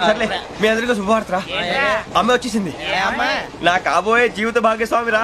సర్లే మీ అందరికీ శుభవార్తరా. అమ్మ వచ్చేసింది, నా కాబోయే జీవిత భాగ్యస్వామిరా.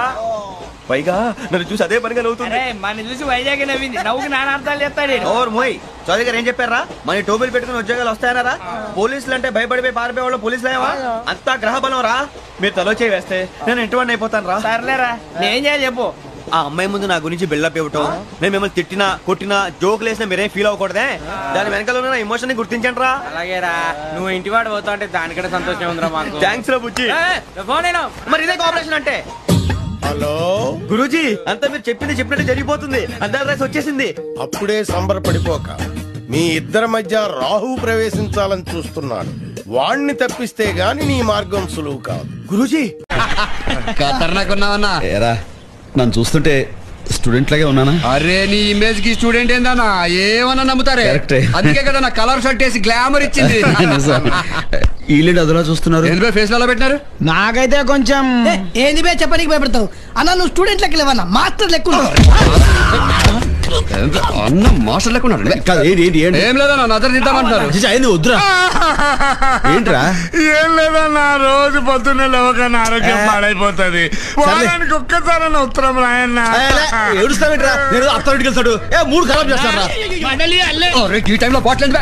పైగా నన్ను చూసి అదే పనిగా నవ్వుతుంది. మన చూసి వైజాగ్ నవ్వింది, నవ్వుకి నాన్న అర్థాలు చెప్తాడు. ఓర్ మోయ్ చౌదరి గారు ఏం చెప్పారా? మన టోబీలు పెట్టుకుని ఉద్యోగాలు వస్తాయన్నారా? పోలీసులు అంటే భయపడిపోయి పారిపోయే వాళ్ళు పోలీసులేవా? అంతా గ్రహ బలం రా. మీరు తలో చేయి వేస్తే నేను ఇంటివాడిని అయిపోతాను రా. సర్లేరా, నేం చేయాలి చెప్పు. ఆ అమ్మాయి ముందు నా గురించి బిల్డప్ ఇవ్వటం, నేను మిమ్మల్ని తిట్టినా కొట్టినా జోకులు వేసినా మీరేం ఫీల్ అవ్వకూడదే. దాని వెనకాల ఉన్న ఎమోషన్ ని గుర్తించండి రా. అలాగేరా, నువ్వు ఇంటివాడు పోతా అంటే దానికంటే సంతోషం ఉందిరా మాకు. థ్యాంక్స్ రా బుజ్జి. ఫోన్ అయినా మరి ఇదే కోఆపరేషన్ అంటే. హలో గురూజీ, అంతా మీరు చెప్పింది చెప్పినట్టు జరిగిపోతుంది. అందరి రైస్ వచ్చేసింది. అప్పుడే సంబరపడిపోక, మీ ఇద్దరి మధ్య రాహు ప్రవేశించాలని చూస్తున్నాడు. వాణ్ణి తప్పిస్తే గాని నీ మార్గం సులువు కాదు. గురూజీ ఖతర్నాకున్నావన్నా. ఏరా నన్ను చూస్తుంటే స్టూడెంట్ లాగే ఉన్నానా? అరే నీ ఇమేజ్ కి స్టూడెంట్ ఏందన్నా ఏమన్నా నమ్ముతారే. కరెక్టే. అందుకే కదా నా కలర్ షర్ట్ వేసి గ్లామర్ ఇచ్చింది. వీళ్ళేంటి అదలా చూస్తున్నారు? ఎందుకు ఫేస్ లో పెట్టినారు? నాకైతే కొంచెం ఏంది బే చెప్పడానికి భయపడతావు అన్న. నువ్వు స్టూడెంట్ లెక్క లేవన్నా, మాస్టర్ లెక్క అన్న మాస్టర్ లెక్కున్నాడు. కాదు, ఏంటి ఏంటి ఏం లేదన్నా నజర్ దిద్దామంటారు. ఏంది వద్దురా. ఏంట్రా? ఏం లేదన్నా, రోజు పొద్దున్నే లేవగానే ఆరోగ్యం పాడైపోతుంది. వారానికి ఒక్కసారి ఉత్తరం రాయన్న. ఏడుస్తావేంట్రా? నేను అత్తారింటికి వెళ్తాడు. మూడు ఖరాబ్ చేస్తారా? ఈ టైంలో బాటిల్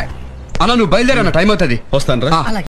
అన్న నువ్వు బయలుదేరన్న, టైం అవుతుంది. వస్తాను రా.